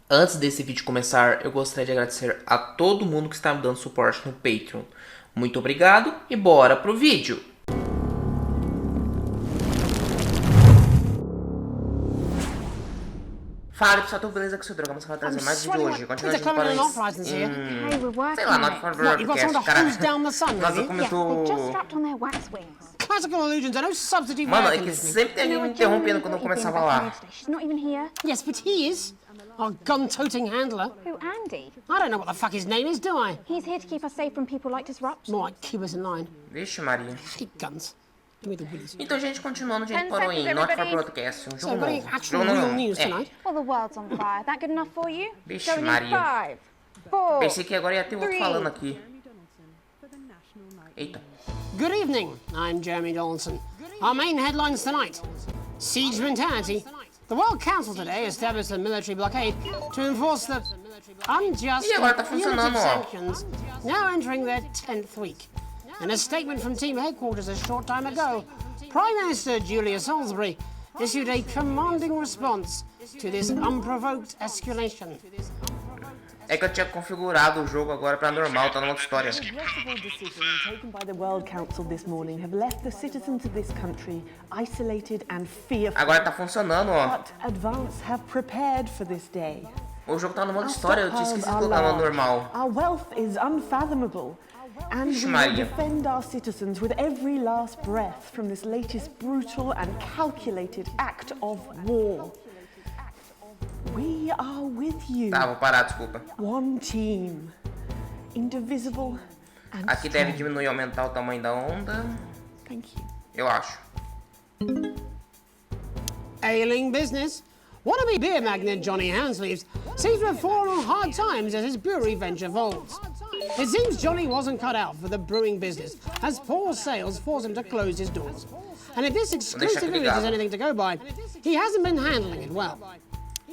Antes desse vídeo começar, eu gostaria de agradecer a todo mundo que está me dando suporte no Patreon. Muito obrigado e bora pro vídeo! Fala pessoal, tudo beleza? Que seu Dragão Mascarado trazendo mais vídeo hoje. Continuando para sei lá, not for broadcast, cara. Nossa, como eu tô... Classical illusions are no substitute for Mano, air é que conditioning. sempre tem alguém me interrompendo quando eu começar a falar. Yes, but he is. Our gun-toting handler. Who, Andy? I don't know what the fuck his name is, do I? He's here to keep us safe from people like Disrupt. More like keep us in line. Vixe Maria. Hate guns. Give me the willies. Então, gente, continuando, a gente 10 parou em seconds, Not for everybody. Broadcast, um So, jogo very novo. actual Jogo real novo. news tonight. Well, the world's on fire. That good enough for you? Vixe Going in Maria. 5, 4, Pensei que agora ia ter outro 3. falando aqui. Eita. Good evening, I'm Jeremy Donaldson. Our main headlines tonight. Siege mentality. The World Council today established a military blockade to enforce the unjust E agora tá and funcionando, punitive ó. sanctions now entering their 10th week. In a statement from team headquarters a short time ago, Prime Minister Julia Salisbury issued a commanding response to this unprovoked escalation. É que eu tinha configurado o jogo agora pra normal, tá numa outra história. Irreversible decisions taken by the World Council this morning have left the citizens of this country isolated and fearful. Agora tá funcionando, ó. But Advance have prepared for this day. O jogo tá numa outra Our história, eu tinha stockpiles esquecido de are colocar no large. normal. Our wealth is unfathomable. And Vixe we will Maria. defend our citizens with every last breath from this latest brutal and calculated act of war. We are with you. Tá, vou parar, desculpa. One team. Indivisible and Aqui deve strong. diminuir e aumentar o tamanho da onda. Thank you. Eu acho. Ailing business. Wannabe beer magnate Johnny Hansleeves seems to have fallen on hard times as his brewery venture folds. It seems Johnny wasn't cut out for the brewing business, as poor sales forced him to close his doors. And if this exclusive image is anything to go by, he hasn't been handling it well.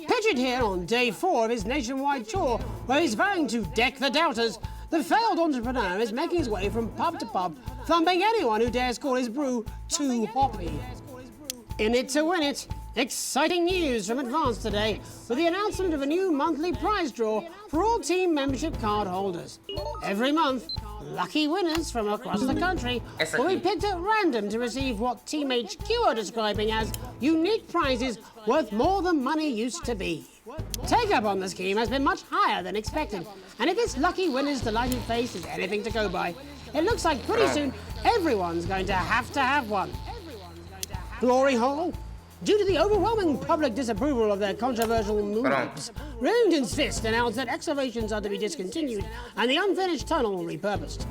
Pictured here on day 4 of his nationwide tour, where he's vowing to deck the doubters, the failed entrepreneur is making his way from pub to pub, thumping anyone who dares call his brew too hoppy. In it to win it. Exciting news from Advance today with the announcement of a new monthly prize draw for all team membership card holders. Every month, lucky winners from across the country will be picked at random to receive what Team HQ are describing as unique prizes worth more than money used to be. Take-up on the scheme has been much higher than expected, and if this lucky winner's delighted face is anything to go by, it looks like pretty soon everyone's going to have one. Glory Hole? Due to the overwhelming public disapproval of their controversial moves, Roundin's Fist announced that excavations are to be discontinued and the unfinished tunnel repurposed.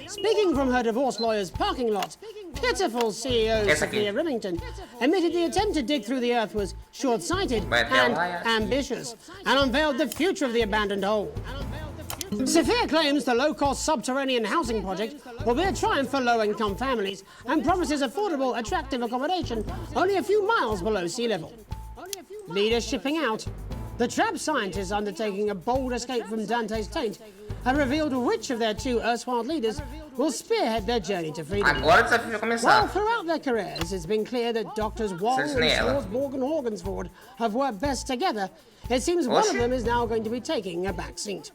Speaking from her divorce lawyer's parking lot, pitiful CEO Sophia Remington admitted the attempt to dig through the earth was short-sighted and ambitious, and unveiled the future of the abandoned hole. Sophia claims the low-cost subterranean housing project will be a triumph for low-income families and promises affordable, attractive accommodation only a few miles below sea level. Leaders shipping out. The trapped scientists undertaking a bold escape from Dante's taint have revealed which of their 2 erstwhile leaders will spearhead their journey to freedom. Agora o desafio vai Well, começar. throughout their careers, it's been clear that Doctors Wall and Swordsborg and Horgensford have worked best together. It seems one of them is now going to be taking a back seat.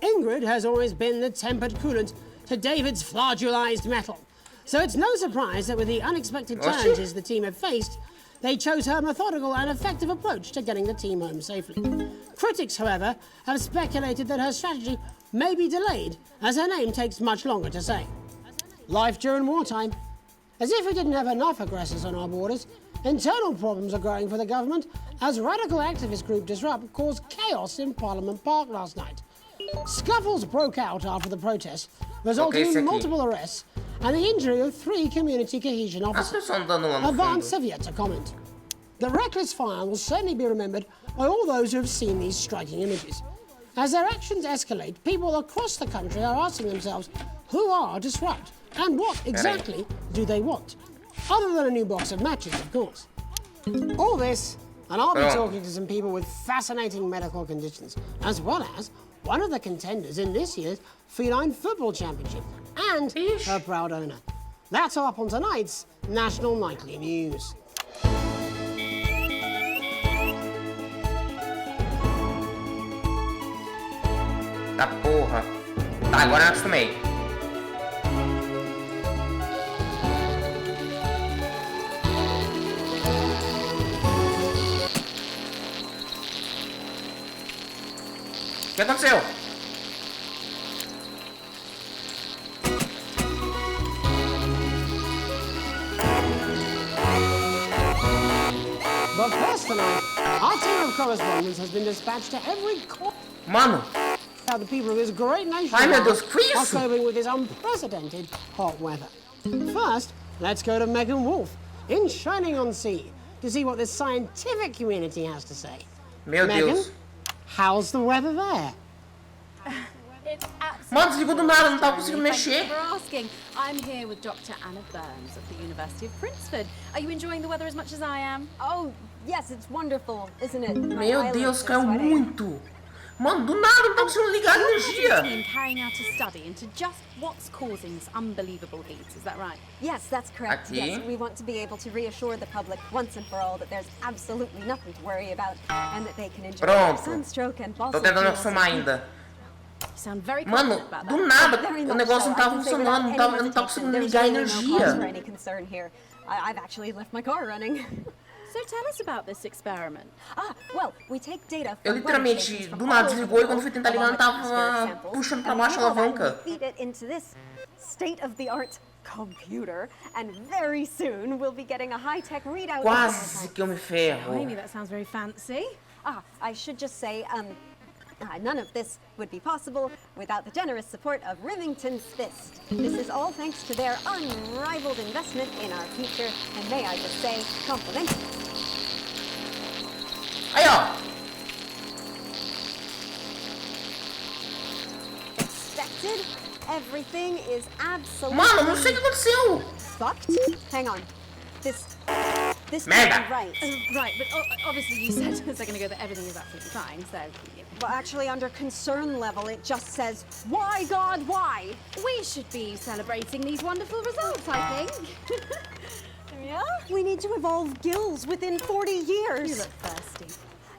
Ingrid has always been the tempered coolant to David's flagellized metal. So it's no surprise that with the unexpected challenges the team have faced, they chose her methodical and effective approach to getting the team home safely. Critics, however, have speculated that her strategy may be delayed, as her name takes much longer to say. Life during wartime. As if we didn't have enough aggressors on our borders, internal problems are growing for the government as radical activist group Disrupt caused chaos in Parliament Park last night. Scuffles broke out after the protests, resulting in multiple arrests and the injury of 3 community cohesion officers. Advance have yet to comment. The reckless fire will certainly be remembered by all those who have seen these striking images. As their actions escalate, people across the country are asking themselves, who are Disrupt and what exactly do they want? Other than a new box of matches, of course. All this, and I'll be talking to some people with fascinating medical conditions, as well as one of the contenders in this year's Feline Football Championship, and her proud owner. That's all up on tonight's National Nightly News. Tá porra. Tá, agora eu acostumei. O que aconteceu? But first tonight, our team of correspondents has been dispatched to every corner. Mano. How the people of this great nation Ai, meu Deus, que are isso? coping with this unprecedented hot weather. First, let's go to Megan Wolf in Shining-on-Sea to see what the scientific community has to say. Meu Megan, Deus. how's the weather there? It's absolutely Mano, desligou do nada, não tava conseguindo Thank you mexer. for asking. I'm here with Dr. Anna Burns of the University of Princeton. Are you enjoying the weather as much as I am? Oh, yes, it's wonderful, isn't it? My Meu eyelids Deus, are caiu sweating. muito. Mano, do nada, não tá conseguindo ligar a You're energia. a team carrying out a study into just what's causing this unbelievable heat. Is that right? Yes, that's correct. Aqui. Yes, we want to be able to reassure the public once and for all that there's absolutely nothing to worry about and that they can enjoy Pronto. sunstroke and balsam Tô tentando fuels acostumar and- ainda. You sound very Mano, confident about do that. nada, Very o much negócio so. não I tava can say funcionando, without não any tava hesitation, conseguindo there's ligar a really no cause for energia. any concern here. I've actually left my car running. So tell us about this experiment. Well, we take data Eu from weather literalmente, stations from do all nada, over desligou e the quando fui world, tentar ligar, along não with atmospheric tava samples, puxando pra and we baixo a take all that and alavanca. we feed it into this state-of-the-art computer, and very soon we'll be getting a high-tech readout. of the Quase que eu me ferro. Maybe that sounds very fancy. I should just say, none of this would be possible without the generous support of Remington's Fist. This is all thanks to their unrivaled investment in our future, and may I just say, complimentary. Aí, ó. Expected? Everything is absolutely Mano, não sei o que aconteceu. fucked. Hang on. This Merda. can't be right. Right, but obviously you said a second ago that everything is absolutely fine, so... Well, actually, under concern level, it just says, why, God, why? We should be celebrating these wonderful results, I think. Yeah? We need to evolve gills within 40 years. You look thirsty.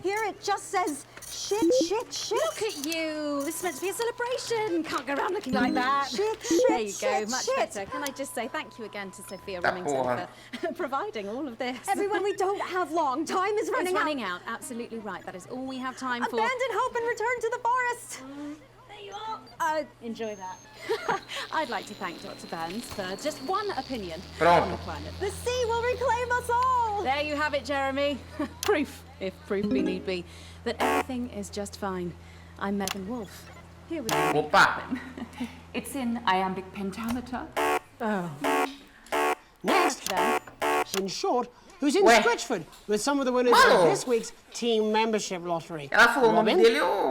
Here it just says, shit, shit, shit. Look at you! This is meant to be a celebration. Can't go around looking like that. Shit, There you shit, go, much shit. better. Can I just say thank you again to Sophia Da Remington porra. for providing all of this. Everyone, we don't have long. Time is It's running running out. Absolutely right. That is all we have time for. Abandon hope and return to the forest. There you are. Enjoy that. I'd like to thank Dr. Burns for just one opinion Pronto. on the planet. The sea will reclaim us all. There you have it, Jeremy. Proof, if proof be need be, that everything is just fine. I'm Megan Wolf, here with you. Opa. It's in iambic pentameter. Next, Then, in short, who's in Ué. Stretchford with some of the winners Mano. of this week's team membership lottery. Ela falou o nome Robin? dele ou...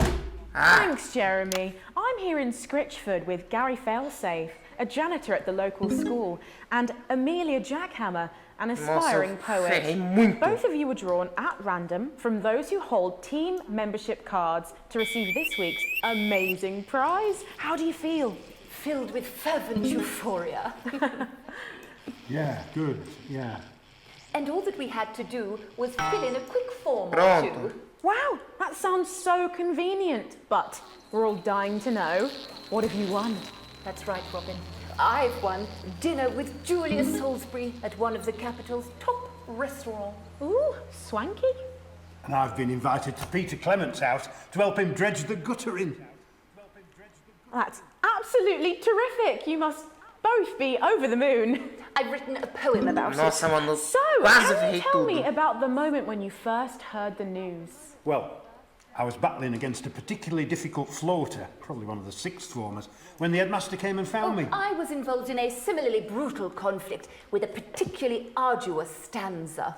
Ah, Thanks, Jeremy. I'm here in Scritchford with Gary Failsafe, a janitor at the local school, and Amelia Jackhammer, an aspiring ferrei poet. muito. Both of you were drawn at random from those who hold team membership cards to receive this week's amazing prize. How do you feel? Filled with fervent euphoria. Yeah, good, yeah. And all that we had to do was fill in a quick form or Pronto. two. Wow, that sounds so convenient. But we're all dying to know, what have you won? That's right, Robin. I've won dinner with Julius Salisbury at one of the capital's top restaurants. Ooh, swanky. And I've been invited to Peter Clement's house to help him dredge the gutter in. That's absolutely terrific. You must both be over the moon. I've written a poem about Nossa, it. mano, So, quase can ferrei you tell me tudo. about the moment when you first heard the news? Well, I was battling against a particularly difficult floater, probably one of the sixth formers, when the headmaster came and found me. I was involved in a similarly brutal conflict with a particularly arduous stanza.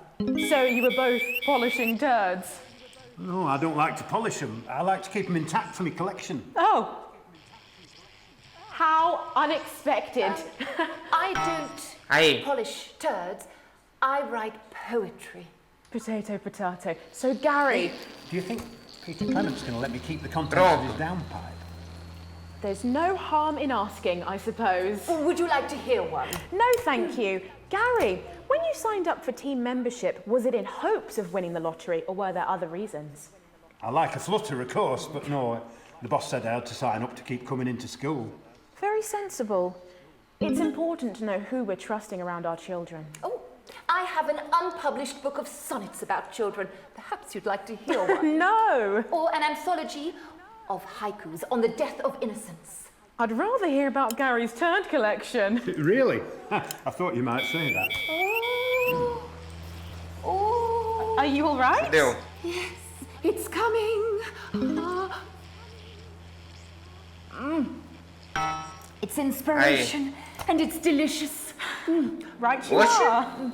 So you were both polishing turds? No, I don't like to polish them. I like to keep them intact for my collection. Oh. How unexpected. I don't Aí. polish turds, I write poetry. Potato, potato. So Gary, Do you think Peter Clement's going to let me keep the contents of his Pronto. downpipe? there's no harm in asking, I suppose. Would you like to hear one? No, thank you. Gary, when you signed up for team membership, was it in hopes of winning the lottery or were there other reasons? I like a flutter, of course, but no, The boss said I had to sign up to keep coming into school. Very sensible. It's important to know who we're trusting around our children. Oh, I have an unpublished book of sonnets about children. Perhaps you'd like to hear one. No! Or an anthology of haikus on the death of innocence. I'd rather hear about Gary's turd collection. Really? I thought you might say that. Oh. Oh. Are you all right? Deu. Yes, it's coming. It's inspiration and it's delicious. Right you What's are.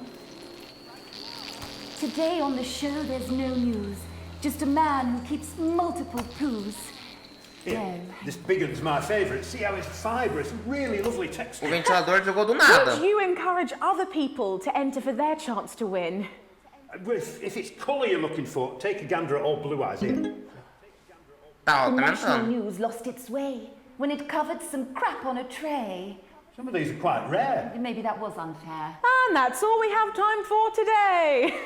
Today on the show there's no news. Just a man who keeps multiple poos. Yeah, this big one's my favourite. See how it's fibrous, really lovely texture. O ventilador jogou do nada. Would you encourage other people to enter for their chance to win? If it's colour you're looking for, take a gander at old Blue Eyes here. Tá, ó, The tá national aumentando. news lost its way when it covered some crap on a tray. Some of these are quite rare. Maybe that was unfair. And that's all we have time for today.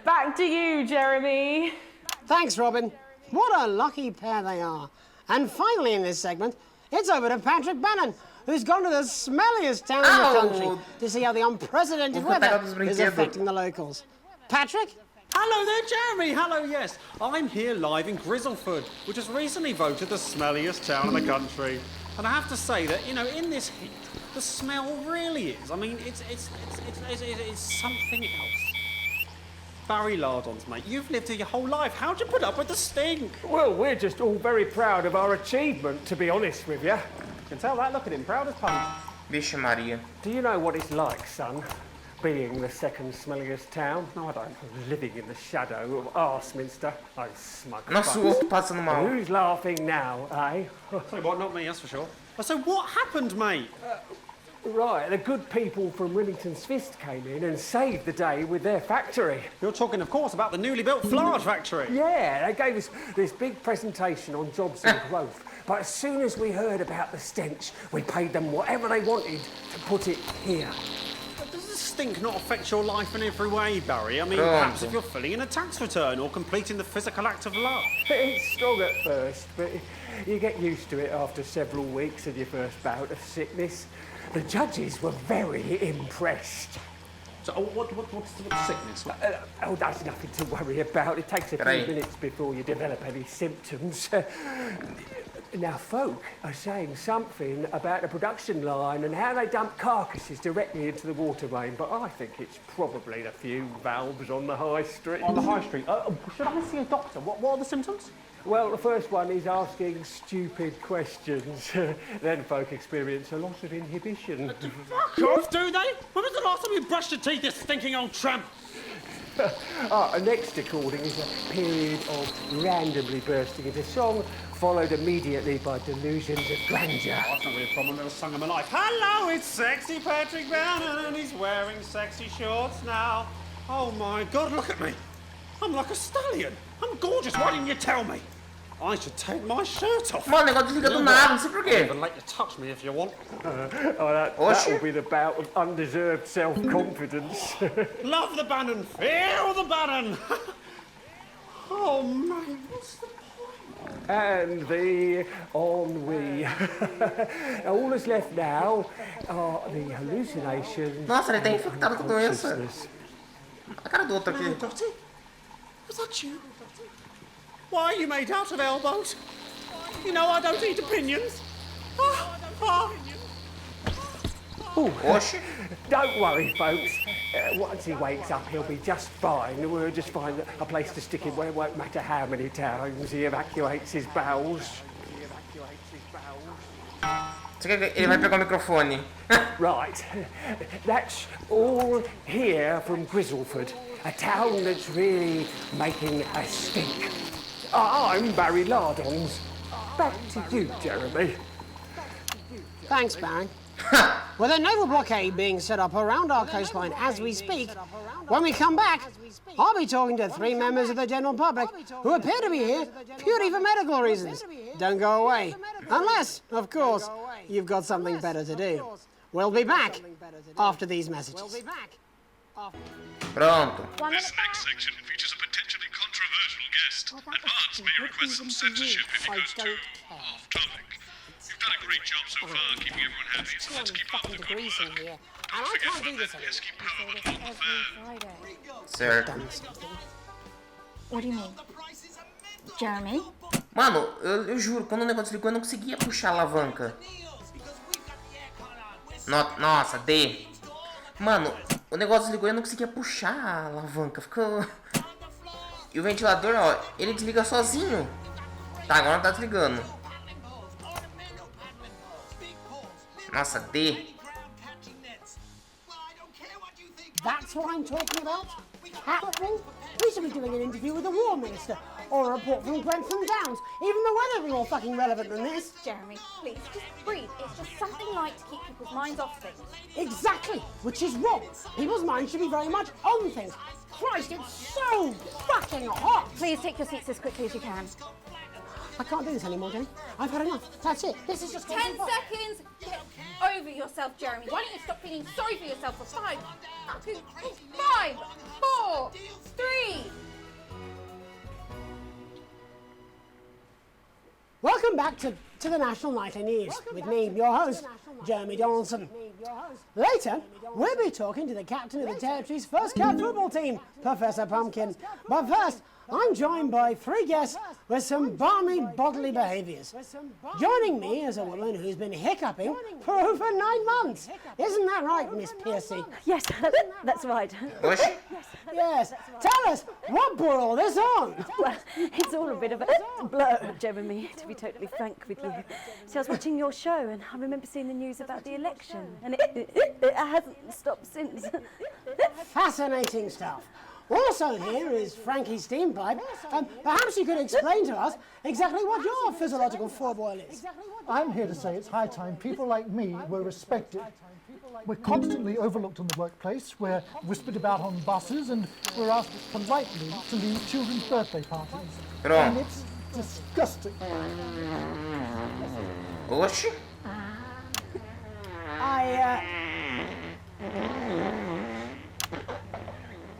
Back to you, Jeremy. Thanks, Robin. What a lucky pair they are. And finally in this segment, it's over to Patrick Bannon, who's gone to the smelliest town in the country to see how the unprecedented weather is affecting the locals. Patrick? Hello there, Jeremy. Hello, yes. I'm here live in Grizzleford, which was recently voted the smelliest town in the country. And I have to say that, you know, in this heat, the smell really is. I mean, it's something else. Barry Lardons, mate, you've lived here your whole life. How'd you put up with the stink? Well, we're just all very proud of our achievement, to be honest with you. You can tell that. Look at him, proud as punch. Vixe Maria. Do you know what it's like, son, being the second smelliest town? No, I don't. Living in the shadow of Arseminster. Oh, smug Nossa, o fucks. outro passando mal. Who's laughing now, eh? Sorry, what? Not me, that's for sure. So what happened, mate? Right, the good people from Remington's Fist came in and saved the day with their factory. You're talking, of course, about the newly built flour factory. Yeah, they gave us this big presentation on jobs and growth. But as soon as we heard about the stench, we paid them whatever they wanted to put it here. But does the stink not affect your life in every way, Barry? I mean, perhaps if you're filling in a tax return or completing the physical act of love. It's strong at first, but you get used to it after several weeks of your first bout of sickness. The judges were very impressed. So what's the sickness? Oh, that's nothing to worry about. It takes a few minutes before you develop any symptoms. Now, folk are saying something about the production line and how they dump carcasses directly into the water main, but I think it's probably the few valves on the high street. On the high street? Should I see a doctor? What are the symptoms? Well, the first one is asking stupid questions. Then folk experience a loss of inhibition. Fuck off, do they? When was the last time you brushed your teeth, you stinking old tramp? Next recording is a period of randomly bursting into song, followed immediately by delusions of grandeur. Oh, that's not really a problem. I've never sung in my life. Hello, it's sexy Patrick Bannon, and he's wearing sexy shorts now. Oh my God, look at me. I'm like a stallion. I'm gorgeous. Why didn't you tell me? I should take my shirt off. Mano, o negócio desliga do nada, não sei por I'll quê. even let you touch me if you want. That'll be the bout of undeserved self-confidence. Love the Bannon. Feel the Bannon. Oh, man, what's the point? And the ennui. All that's left now are the hallucinations. Nossa, ele tá infectado com doença. consciousness. A cara do outro aqui. Dottie? Was that you? Why are you made out of elbows? You know I don't eat opinions. Oxe. Don't worry, folks. Once he wakes up, he'll be just fine. We'll just find a place to stick him where it won't matter how many times he evacuates his bowels. Ele vai pegar o microfone. Right. That's all here from Grizzleford, a town that's really making a stink. I'm Barry Lardons. Back to you, Jeremy. Thanks, Barry. With a naval blockade being set up around our coastline as we speak, when we come back, I'll be talking to 3 members of the general public who appear to be here purely for medical reasons. Don't go away. Unless, of course, you've got something better to do. We'll be back after these messages. Pronto. This next section features a potentially controversial guest. Advance may request some censorship if it goes too off topic. You've done a great job so far keeping everyone happy, so let's keep up the good work. Don't forget about that pesky Parliament on the fan. Certo. What do you mean? Jeremy? Mano, eu juro, quando o negócio ligou eu não conseguia puxar a alavanca. Nossa, D. Mano, o negócio ligou e eu não conseguia puxar a alavanca. Ficou... E o ventilador, ó, ele desliga sozinho. Tá, agora não tá desligando. Nossa, D. That's what I'm talking about? Capital? We should be doing an interview with the War Minister, or a report from Grenfell Downs. Even the weather be more fucking relevant than this. Jeremy, please, just breathe. It's just something light to keep people's minds off things. Exactly, which is wrong. People's minds should be very much on things. Christ, it's so fucking hot. Please take your seats as quickly as you can. I can't do this anymore, Jane. I've had enough. That's it. This is just 10 seconds. Get over yourself, Jeremy. Why don't you stop feeling sorry for yourself for 5, 2, 5, 4, 3. Welcome back to the National Nightly News with me, your host, Jeremy Donaldson. Later, we'll be talking to the captain of the Territory's first cat football team, Professor Pumpkin. But first, I'm joined by 3 guests with some balmy bodily behaviours. Joining me is a woman who's been hiccuping for over 9 months. Isn't that right, Miss Piercy? Yes, that's right. Yes. Tell us, what brought all this on? Well, it's all a bit of a blur, Jeremy, to be totally frank with you. So I was watching your show and I remember seeing the news about the election and it hasn't stopped since. Fascinating stuff. Also here is Frankie Steampipe. Perhaps you could explain to us exactly what your physiological foreboil is. I'm here to say it's high time people like me were respected. We're constantly overlooked in the workplace, we're whispered about on buses, and we're asked politely to leave children's birthday parties. And it's disgusting. Oxi.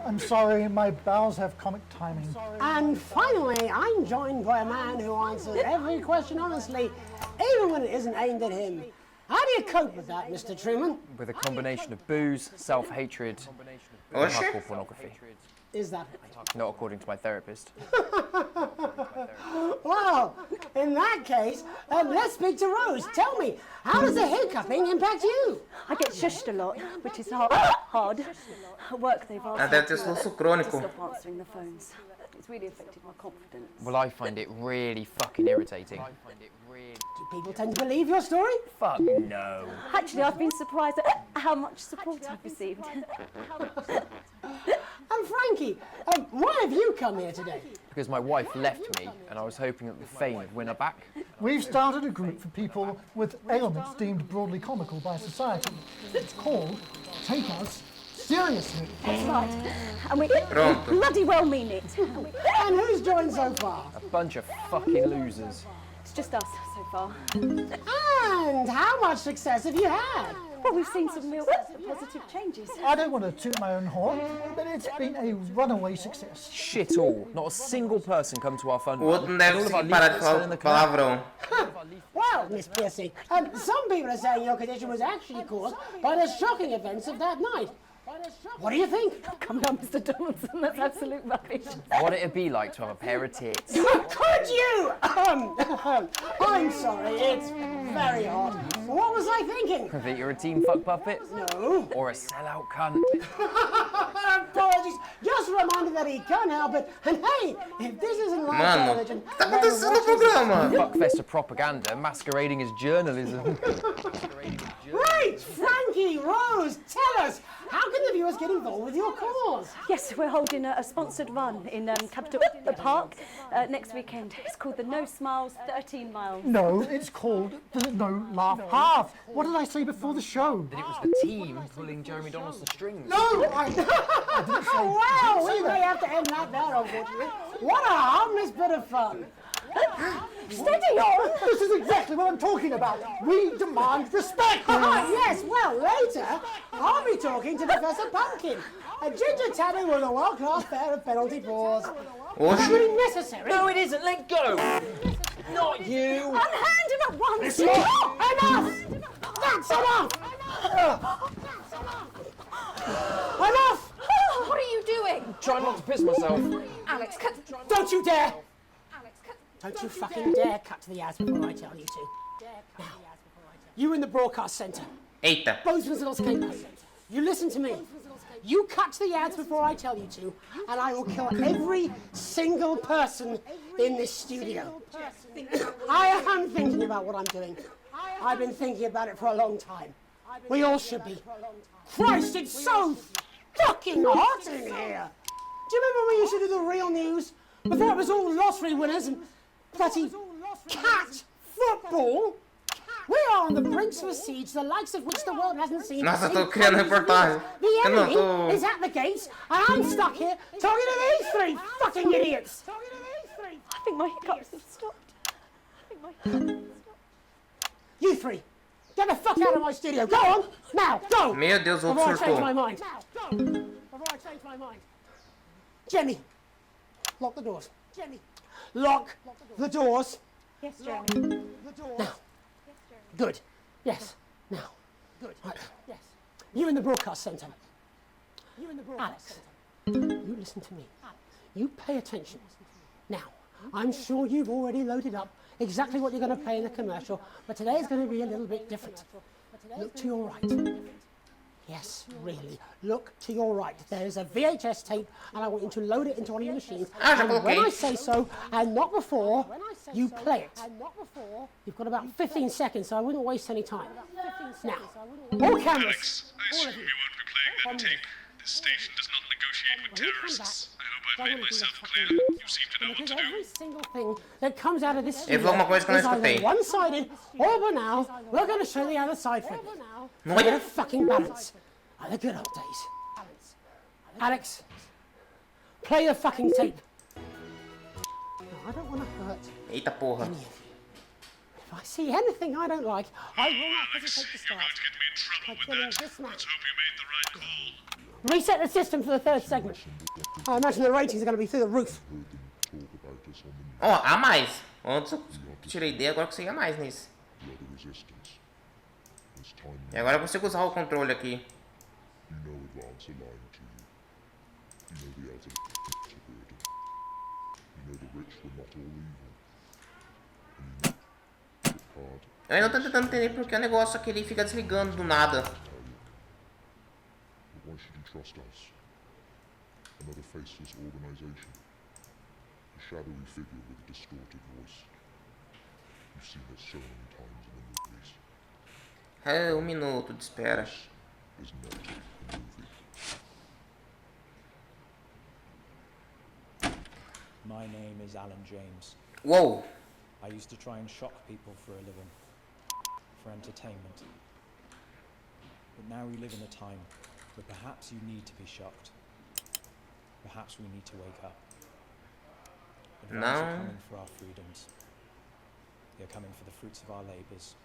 I'm sorry, my bowels have comic timing. And finally, I'm joined by a man who answers every question honestly, even when it isn't aimed at him. How do you cope with that, Mr. Truman? With a combination of booze, self-hatred, and hardcore pornography. Is that not according to my therapist? Well, in that case, let's speak to Rose. Tell me, how does the hiccuping impact you? I get shushed a lot, which is hard. At work, they've asked me to stop answering the phones. It's really affected my confidence. Well, I find it really fucking irritating. Do people tend to believe your story? Fuck no. Actually, I've been surprised at how much support I've received. And Frankie, why have you come here today? Because my wife left me, and I was hoping that the fame would win her back. We've started a group for people with ailments deemed broadly comical by society. It's called Take Us Seriously. That's right. And we bloody well mean it. And who's joined so far? A bunch of fucking losers. It's just us so far. And how much success have you had? Well, we've seen some real positive changes. I don't want to toot my own horn, but it's been a runaway success. Shit all. Not a single person come to our fund. O outro não deve conseguir parar de falar palavrão. Well, Miss Piercy, some people are saying your condition was actually caused by the shocking events of that night. What do you think? Come on, Mr. Donaldson, that's absolute rubbish. What it'd be like to have a pair of tits. Could you? I'm sorry, it's very hot. What was I thinking? That you're a team fuck puppet? No. Or a sellout cunt? Apologies, just a reminder that he can't help it. And hey, if this isn't live television, tá acontecendo no programa? Fuckfest of propaganda masquerading as journalism. Right, Frankie, Rose, tell us, how can the viewers get involved with your cause? Yes, we're holding a sponsored run in Capital Park next weekend. It's called the No Smiles 13 Miles. No, it's called the No Laugh Half. What did I say before the show? That it was the team pulling Jeremy Donaldson's strings. No, I didn't say. Wow, we may have to end that there, unfortunately. What a harmless bit of fun. Steady on! This is exactly what I'm talking about. We demand respect. Yes, well, later, I'll be talking to Professor Pumpkin, a ginger tabby with a world-class pair of penalty paws. Hoje? Really necessary. No, it isn't. Let go. Not you. Unhand him at once! Enough! That's enough! Enough! What are you doing? Trying not to piss myself. Alex, cut. Don't you dare! Alex, cut. Don't you fucking dare cut to the ads before I tell you to. Now, you in the broadcast centre. Eita. Bozeman's little scapegoat. You listen to me. You cut to the ads before I tell you to, and I will kill every single person in this studio. I am thinking about what I'm doing. I've been thinking about it for a long time. We all should be. Christ, it's so fucking hot in here. Do you remember when we used to do the real news? Before it was all lottery winners and bloody cat football? We are on the brink of a siege, the likes of which the world hasn't seen. Nossa, tô criando reportagem. The Eu não enemy tô... is at the gates, and I'm stuck here talking to these three fucking idiots. I think my hiccups have stopped. You three, get the fuck out of my studio. Go on, now, go. Meu Deus, o outro Before I change my surtou. mind. Before I change my mind. Jenny, lock the doors. Jenny, lock the doors. Yes, Jeremy. Now. Good. Yes. Now. Good. Right. Yes. You in the broadcast centre. Alex, you listen to me. You pay attention. Now, I'm sure you've already loaded up exactly what you're going to play in the commercial, but today is going to be a little bit different. Look to your right. Yes, really. Look to your right. There is a VHS tape, and I want you to load it into one of your machines. And when I say so, and not before, you play it. You've got about 15 seconds, so I wouldn't waste any time. Now, all cameras. Alex, I assume you won't be playing that tape. This station does not negotiate with terrorists. I hope I've made myself clear. You seem to know what to do. Every single thing that comes out of this Ele falou uma coisa que eu is não either escutei. one-sided, or but now, we're going to show the other side for you. Não Get é? a fucking balance. Are the good old days. Alex, play the fucking tape. No, I don't want to hurt Eita porra. any of you. If I see anything I don't like, I will not hesitate to start. By killing this man. Let's hope you made the right call. Reset the system for the third segment. I imagine the ratings are going to be through the roof. Ó, a mais. Antes eu tirei ideia, agora eu consegui a mais nisso. E agora eu consigo usar o controle aqui. Eu ainda tô tentando entender porque o negócio aqui ele fica desligando do nada. Why should you trust us? Another faceless organization. A shadowy figure with a distorted voice. You've seen it so many times in the movies. É, 1 minuto de espera. Is not a movie. My name is Alan James. Whoa. I used to try and shock people for a living, for entertainment. But now we live in a time where perhaps you need to be shocked. Perhaps we need to wake up. Advance are coming for our freedoms. They are coming for the fruits of our labours.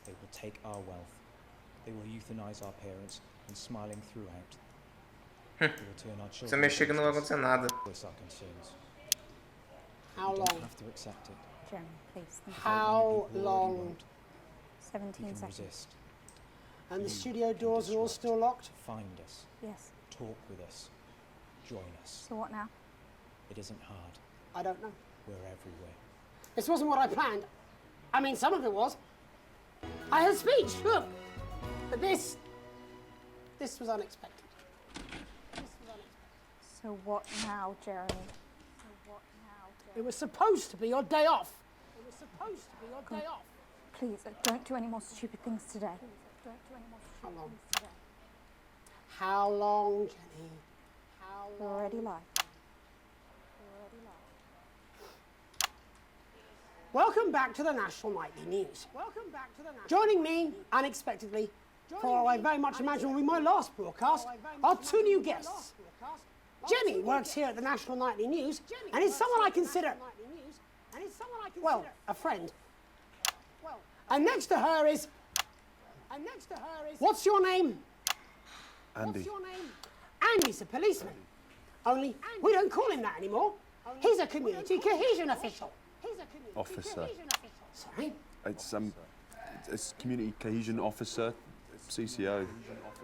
They will take our wealth. They will euthanize our parents, and smiling throughout. They will turn our Se eu children mexer que não vai acontecer nada. against our concerns. How You long? don't have to accept it. Jeremy, please. How long? 17 You can seconds. resist. And the studio doors are all still locked? Find us. Yes. Talk with us. Join us. So what now? It isn't hard. I don't know. We're everywhere. This wasn't what I planned. I mean, some of it was. I had a speech, look. But this was unexpected. So what now, Jeremy? It was supposed to be your day off. It was supposed to be your day off. Please, don't do any more stupid things today. How long? How long, Jenny? How We're long? already live. Welcome back to the National Nightly News. Joining me, unexpectedly, for I very much imagine will be my last broadcast, are two new guests. Jenny works here at the National Nightly News and is someone I consider Well, a friend. And next to her is... What's your name? Andy. What's your name? Andy's a policeman. Only we don't call him that anymore. He's a community cohesion official. Officer. Sorry? It's community cohesion officer, CCO.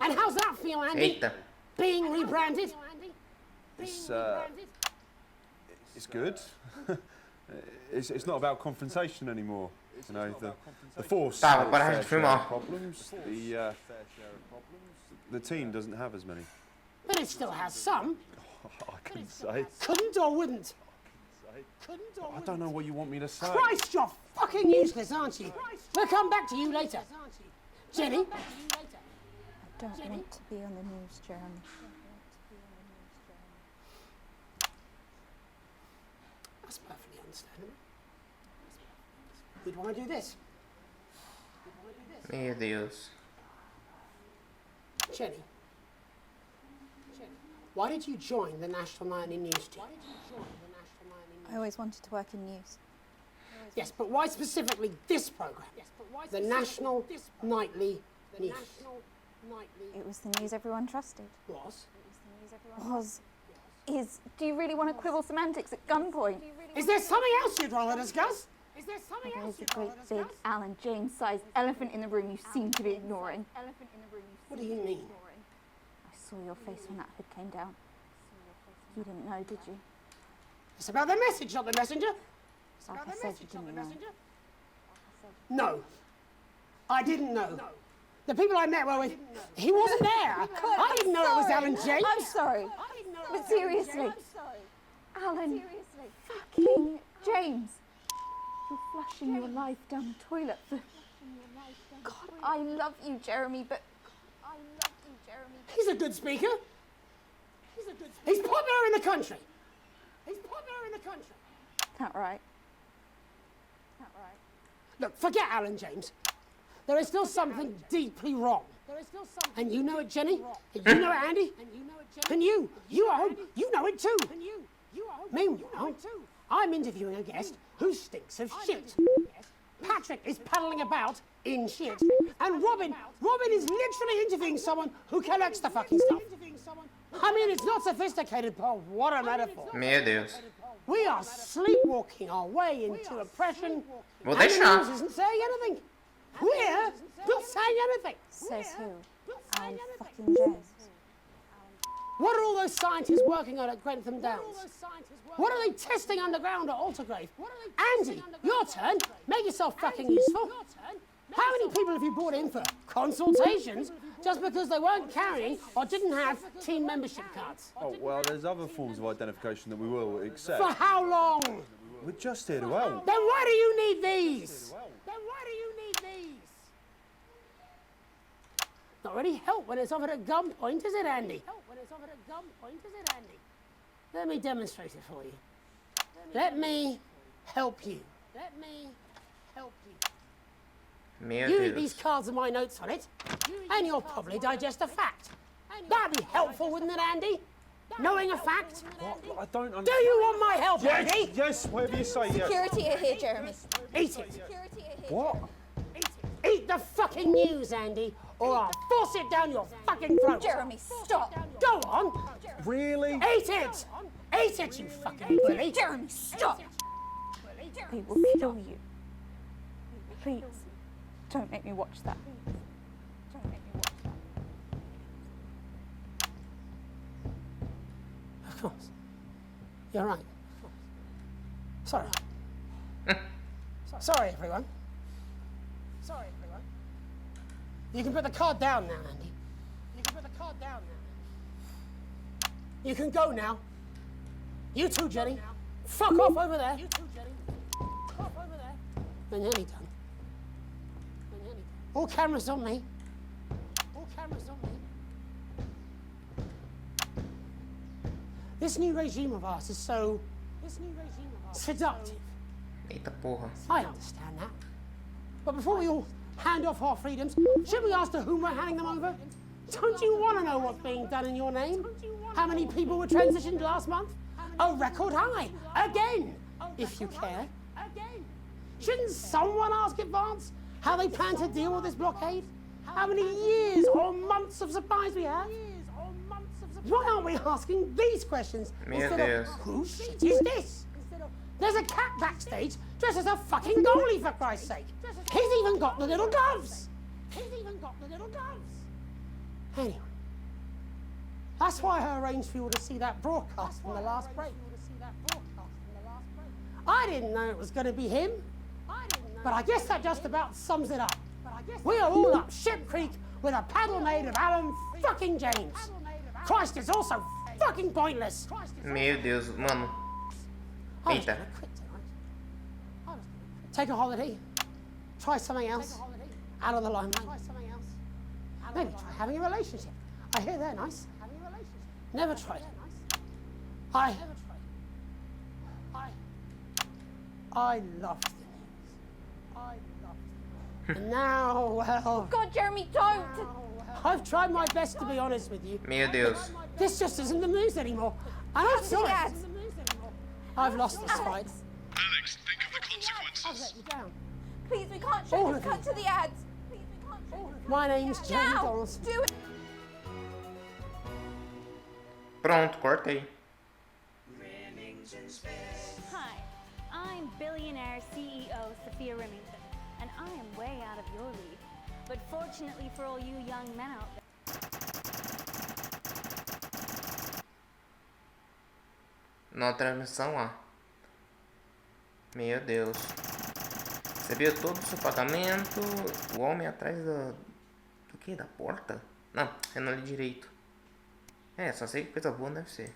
And how's that feel, Andy? Being rebranded? It's good. It's not about confrontation anymore. You know, the force has its fair share of problems. The team doesn't have as many. But it still has some. I couldn't say. Couldn't or wouldn't? I don't know what you want me to say. Christ, you're fucking useless, aren't you? We'll come back to you later. Jenny? I don't want to be on the news, Jeremy. That's perfectly understandable. We'd want to do this. Meu Deus. Jenny, why did you join the National Nightly News team? I always wanted to work in news. Yes, but why specifically this programme? The National Nightly News. It was the news everyone trusted. Is. Do you really want to quibble semantics at gunpoint? Is there something else you'd rather discuss? There's a great big Alan James-sized elephant in the room you seem to be ignoring. What do you mean? I saw your face when that hood came down. You didn't know, did you? It's about the message, not the messenger. Like I said, you didn't know. No, I didn't know. The people I met were with, he wasn't there. I didn't know it was Alan James. I'm sorry. But seriously, Alan fucking James. You're flushing your life down the toilet for... God, I love you, Jeremy, but... He's a good speaker. He's popular in the country. That right? Look, forget Alan James. There is still something deeply wrong. And you know it, Jenny. And you know it, Andy. And you at home, you know it too. Meanwhile, I'm interviewing a guest who stinks of shit. Patrick is paddling about in shit. And Robin is literally interviewing someone who collects the fucking stuff. I mean, it's not sophisticated, but what a metaphor. Meu Deus. We are sleepwalking our way into oppression. Vou and the deixar. news isn't saying anything. We're not saying anything. Says who? Alan fucking James. What are all those scientists working on at Grantham Downs? What are they testing underground at Altergrave? Andy, your turn. Make yourself fucking useful. How many people have you brought in for consultations just because they weren't carrying or didn't have team membership cards? Oh, well, there's other forms of identification that we will accept. For how long? We're just here to help. Then why do you need these? Not really help when it's offered at gunpoint, is it, Andy? Let me demonstrate it for you. Let me help you. Meu You read Deus. these cards with my notes on it, and you'll probably digest a fact. That'd be helpful, wouldn't it, Andy? Knowing a fact? What? I don't understand. Do you want my help, Yes, Andy? yes, whatever you say, yes. Security are here, Jeremy. Eat it. What? Eat the fucking news, Andy, or I'll force it down your fucking throat. Jeremy, stop. Go on. Really? Eat it. Eat it, you fucking bully. Jeremy, stop. They will kill you. Please, don't make me watch that. Of course. You're right. Sorry. Sorry, everyone. You can put the card down now, Andy. You can go now. You too, Jenny. Fuck off over there. We're nearly done. All cameras on me. This new regime of ours is so seductive. Eita porra. I understand that. But before we all hand off our freedoms, should we ask to whom we're handing them over? Don't you want to know what's being done in your name? How many people were transitioned last month? A record high. Again, if you care. Shouldn't someone ask Advance how they plan to deal with this blockade? How many years or months of supplies we have? Why aren't we asking these questions instead of whose shit is this? There's a cat backstage dressed as a fucking goalie, for Christ's sake. He's even got the little gloves. Anyway, that's why I arranged for you to see that broadcast from the last break. I didn't know it was going to be him, but I guess that just about sums it up. We are all up Ship Creek with a paddle made of Alan fucking James. Christ is also fucking pointless. Meu Deus, mano. Eita. Take a holiday. Try something else. Out of the limelight. Maybe try having a relationship. I hear they're nice. Never tried. I loved the news. And now, well... Oh God, Jeremy, don't! I've tried my best to be honest with you. Meu Deus. This just isn't the news anymore. And I'm sorry. I've lost this fight. Alex, think of the consequences. I've let you down. Please, we can't show this. Cut to the ads. Please, we can't show this. My name's Jeremy Donaldson. Do it. Pronto, cortei. Hi, I'm billionaire CEO Sophia Remington, and I am way out of your league. But fortunately for all you young men out there... Na transmissão, ó. Meu Deus. Recebeu todo o seu pagamento. O homem atrás do que? Da porta? Não, eu não li direito. É, só sei que coisa boa deve ser.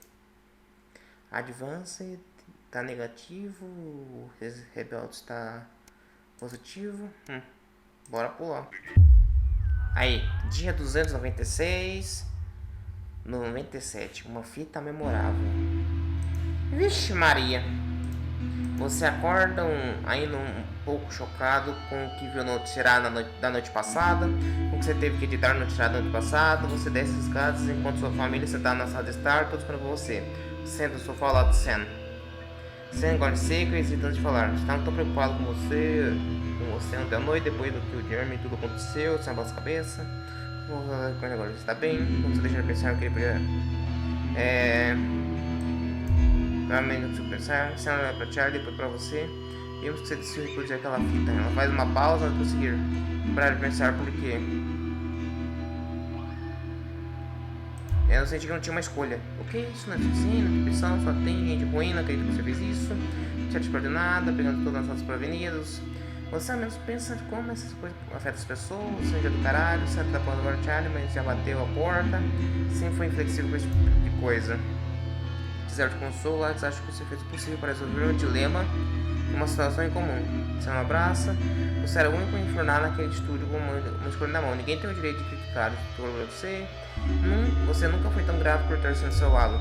Advance tá negativo. Rebelde está positivo. Bora pular. Aí, dia 296. 97. Uma fita memorável. Vixe Maria. Você acorda ainda um pouco chocado com o que viu no noticiário da noite passada, com o que você teve que editar no noticiário da noite passada. Você desce as escadas enquanto sua família está na sala de estar, todos esperando você. Senta no sofá ao lado de Sam. Sam engole seco e hesitando de falar. Estava tão preocupado com você ontem à noite, depois do que o Jeremy tudo aconteceu. Sam baixa a cabeça. Agora está bem. Como você deixa de pensar que ele podia... Realmente não consigo pensar. Sam olha pra Charlie, depois pra você. Vimos que você decidiu reproduzir aquela fita. Ela faz uma pausa para conseguir parar de pensar por quê. Eu senti que não tinha uma escolha. Ok, isso não é suficiente, não tem pressão, só tem gente ruim, não acredito que você fez isso. Não tinha te coordenado, pegando todas as nossas provenidas. Você ao menos pensa de como essas coisas afetam as pessoas, seja do caralho, sabe da porta agora Charlie, mas já bateu a porta. Sempre foi inflexível com esse tipo de coisa. Quiser te consolar, eles acham que você fez o possível para resolver um dilema, uma situação incomum. Você não abraça, você era o único a enfurnar naquele estúdio com uma escolha na mão. Ninguém tem o direito de criticar você. Você nunca foi tão grave por ter sido do seu lado.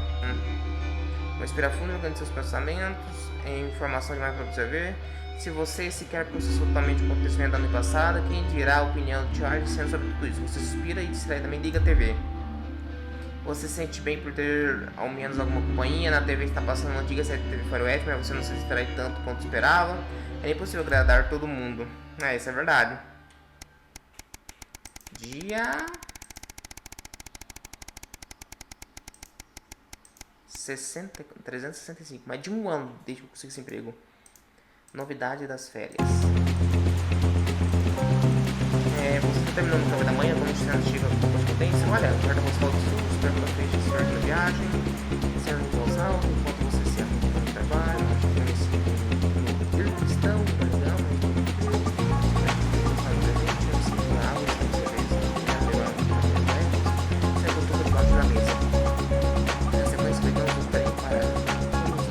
Respira fundo, organize seus pensamentos, é informação demais para você ver. Se você sequer processou totalmente o acontecimento da noite passada, quem dirá a opinião de Charlie sendo sobre tudo isso? Você suspira e distraidamente liga a TV. Você se sente bem por ter ao menos alguma companhia. Na TV está passando uma antiga série de TV Faroeste, mas você não se distrai tanto quanto esperava. É impossível agradar todo mundo. Isso é verdade. Dia 365, mais de um ano desde que eu consegui esse emprego. Novidade das férias. Você está terminando o café da manhã, como a gente chega com correspondência. Olha, o guarda-roupa do sul, espero que você esteja sorte na viagem. Sendo em voz alta, enquanto você se arruma no trabalho, conhecido no cristão, perdão. Você botou debaixo da mesa. Na sequência, pegamos o trem para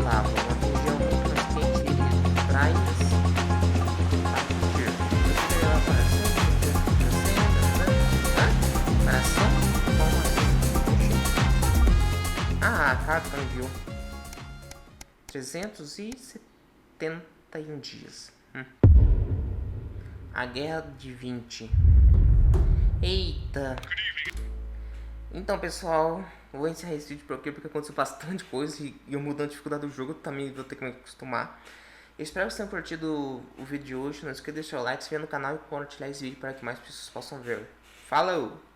Lava, uma região muito mais quente de praias. A carta enviou 371 dias. A guerra de 20. Eita. Então, pessoal, vou encerrar esse vídeo por aqui porque aconteceu bastante coisa e eu mudando a dificuldade do jogo também vou ter que me acostumar. Espero que vocês tenham curtido o vídeo de hoje. Não esqueça de deixar o like, se inscrever no canal e compartilhar esse vídeo para que mais pessoas possam ver. Falou!